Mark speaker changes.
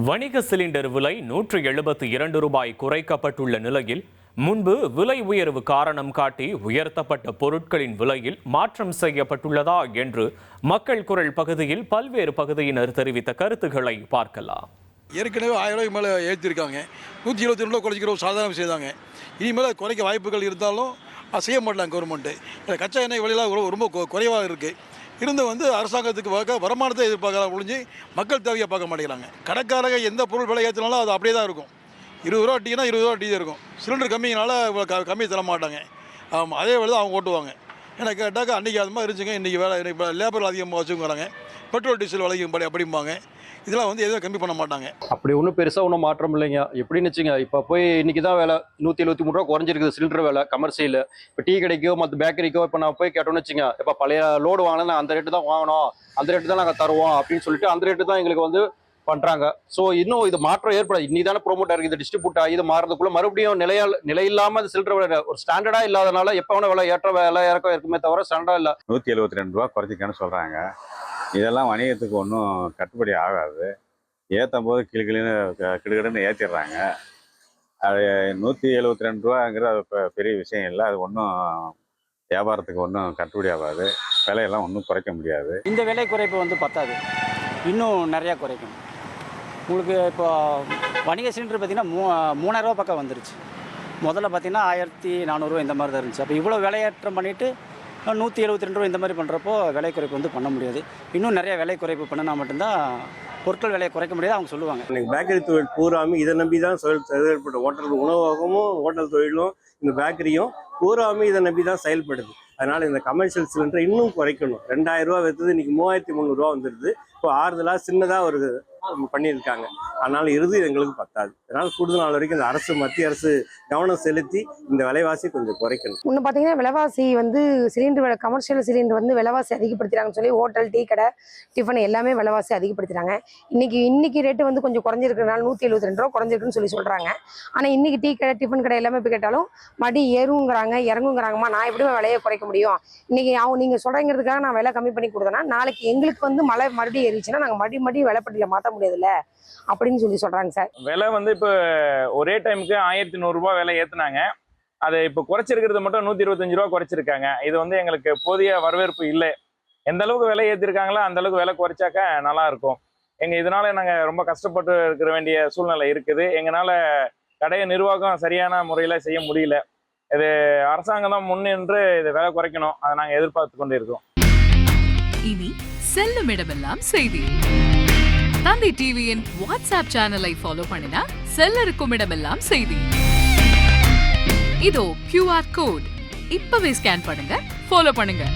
Speaker 1: வணிக சிலிண்டர் விலை 172 ரூபாய் குறைக்கப்பட்டுள்ள நிலையில் முன்பு விலை உயர்வு காரணம் காட்டி உயர்த்தப்பட்ட பொருட்களின் விலையில் மாற்றம் செய்யப்பட்டுள்ளதா என்று மக்கள் குரல் பகுதியில் பல்வேறு பகுதியினர் தெரிவித்த கருத்துக்களை பார்க்கலாம்.
Speaker 2: ஏற்கனவே 1000 ரூபாய்க்கு மேலே ஏற்றிருக்காங்க. 172 ரூபா குறைச்சிக்கிற சாதாரண விஷயம் தாங்க. இனிமேல் குறைக்க வாய்ப்புகள் இருந்தாலும் அது செய்ய மாட்டாங்க கவர்மெண்ட்டு. கச்சா எண்ணெய் விலையெல்லாம் ரொம்ப குறைவாக இருக்குது. இருந்து அரசாங்கத்துக்கு வருமானத்தை எதிர்பார்க்கலாம் ஒழிஞ்சு மக்கள் தேவையை பார்க்க மாட்டேங்கிறாங்க. கடைக்காரங்க எந்த பொருள் விலை ஏற்றினாலும் அது அப்படியே தான் இருக்கும். 20 ரூபா டீனா 20 ரூபா டீ தான் இருக்கும். சிலிண்டர் கம்மினால கம்மி தர மாட்டாங்க. அதே வேலை தான் அவங்க ஓட்டுவாங்க. ஏன்னா கேட்டாக்கா அன்றைக்கி அது மாதிரி இருந்துச்சுங்க, இன்றைக்கி வேலை இப்போ லேபர் அதிகமாக வச்சுக்கிறாங்க, பெட்ரோல் டீசல் விலைக்கும் அப்படிம்பாங்க. இதெல்லாம் எதுவும் கம்மி பண்ண மாட்டாங்க.
Speaker 3: அப்படி ஒன்றும் பெருசாக ஒன்றும் மாற்றம் இல்லைங்க. எப்படின்னு வச்சுங்க, இப்போ போய் இன்றைக்கி தான் வேலை 173 ரூபா குறைஞ்சிருக்குது சிலிண்டர் வேலை கமர்ஷியல். இப்போ டீ கடைக்கோ மற்ற பேக்கரிக்கோ இப்போ நான் போய் கேட்டோன்னு வச்சுங்க, இப்போ பழைய லோடு வாங்கினா அந்த ரேட்டு தான் வாங்கணும், அந்த ரேட்டு தான் நாங்கள் தருவோம் அப்படின்னு சொல்லிட்டு அந்த ரேட்டு தான் எங்களுக்கு பண்ணுறாங்க. ஸோ இன்னும் இது மாற்றம் ஏற்படாது. இன்னி தானே ப்ரோமோட் ஆகிருக்கு, இது டிஸ்ட்ரிபியூட் ஆகி இது மாறதுக்குள்ள மறுபடியும் நிலை இல்லாமல் அது சிலிண்டர் விலை ஒரு ஸ்டாண்டர்டாக இல்லாதனால எப்போ வேணா விலை ஏற்ற வேலை இறக்கம் இருக்குமே தவிர ஸ்டாண்டர்டாக இல்லை.
Speaker 4: 172 ரூபா குறைச்சிக்கன்னு சொல்கிறாங்க. இதெல்லாம் வணிகத்துக்கு ஒன்றும் கட்டுப்படி ஆகாது. ஏற்றும் போது கிடுகிடுன்னு ஏற்றிடுறாங்க. அது 172 ரூபாங்கிறது அது இப்போ பெரிய விஷயம் இல்லை. அது ஒன்றும் வியாபாரத்துக்கு ஒன்றும் கட்டுப்படி ஆகாது. விலையெல்லாம் ஒன்றும் குறைக்க முடியாது.
Speaker 5: இந்த விலை குறைப்பு பத்தாது, இன்னும் நிறையா குறைக்கணும். உங்களுக்கு இப்போ வணிக சிலிண்டர் பார்த்திங்கன்னா 3000 ரூபா பக்கம் வந்துருச்சு. முதல்ல பார்த்திங்கன்னா 1400 ரூபா இந்த மாதிரி தான் இருந்துச்சு. அப்போ இவ்வளோ விலையேற்றம் பண்ணிவிட்டு 172 ரூபா இந்த மாதிரி பண்ணுறப்போ விலை குறைப்பு பண்ண முடியாது. இன்னும் நிறைய விலை குறைப்பு பண்ணினா மட்டும்தான் பொருட்கள் விலையை குறைக்க முடியாது அவங்க சொல்லுவாங்க.
Speaker 6: பேக்கரி தொழில் பூராமே இதை நம்பி தான் செயல்பட்டு ஹோட்டல் உணவகமும் ஹோட்டல் தொழிலும் இந்த பேக்கரியும் பூராமே இதை நம்பி தான் செயல்படுது. அதனால் இந்த கமர்ஷியல் சிலிண்டர் இன்னும் குறைக்கணும். 2000 ரூபா விற்றது இன்றைக்கி 3300 ரூபா வந்துடுது. இப்போ ஆறுதலாக சின்னதாக ஒரு பண்ணியிருக்காங்க. அதனால் இறுதி எங்களுக்கு பத்தாது. அதனால் கூடுதல் நாள் வரைக்கும் இந்த மத்திய அரசு கவனம் செலுத்தி இந்த விலைவாசி கொஞ்சம் குறைக்கணும்.
Speaker 7: இன்னும் பார்த்தீங்கன்னா விலைவாசி சிலிண்டர் விலை கமர்ஷியல் சிலிண்டர் விலைவாசி அதிகப்படுத்துறாங்கன்னு சொல்லி ஹோட்டல் டீ கடை டிஃபன் எல்லாமே விலைவாசி அதிகப்படுத்துறாங்க. இன்னைக்கு ரேட்டு கொஞ்சம் குறைஞ்சிருக்கிறதுனால 172 ரூபா குறைஞ்சிருக்குன்னு சொல்லி சொல்கிறாங்க. ஆனால் இன்னைக்கு டீ கடை டிஃபன் கடை எல்லாமே போய் கேட்டாலும் மடி ஏறுங்கிறாங்க இறங்குங்கிறாங்கம்மா. நான் எப்படி விலையை குறைக்க முடியும்? இன்னைக்கு நீங்கள் சொல்கிறங்கிறதுக்காக நான் விலை கம்மி பண்ணி கொடுத்தேன்னா நாளைக்கு எங்களுக்கு மழை மறுபடியும் ஏறிச்சுன்னா நாங்கள் மறுபடியும் விலைப்பட்டியில் மாற்ற முடியாதுல்ல அப்படின்னு சொல்லி சொல்றாங்க சார்.
Speaker 8: விலை இப்போ ஒரே டைமுக்கு 1100 ரூபாய் விலை ஏத்துனாங்க. அதை இப்போ குறைச்சிருக்கிறது மட்டும் 125 ரூபா குறைச்சிருக்காங்க. இது எங்களுக்கு போதிய வரவேற்பு இல்லை. எந்த அளவுக்கு விலை ஏற்றிருக்காங்களோ அந்த அளவுக்கு விலை குறைச்சாக்க நல்லா இருக்கும். இதனால நாங்கள் ரொம்ப கஷ்டப்பட்டு இருக்கிற வேண்டிய சூழ்நிலை இருக்குது. எங்களால கடைய நிர்வாகம் சரியான முறையில் செய்ய முடியல. இது அரசாங்கம் தான் முன்னின்று இதை விலை குறைக்கணும். அதை நாங்கள் எதிர்பார்த்து கொண்டு இருக்கோம்.
Speaker 9: இனி செல்லும் இடமெல்லாம் செய்தி. தந்தை டிவியின் வாட்ஸ்அப் சேனலை ஃபாலோ பண்ணினா செல்லருக்கும் இடமெல்லாம் செய்தி. இதோ QR கோட் இப்பவே ஸ்கேன் பண்ணுங்க, ஃபாலோ பண்ணுங்க.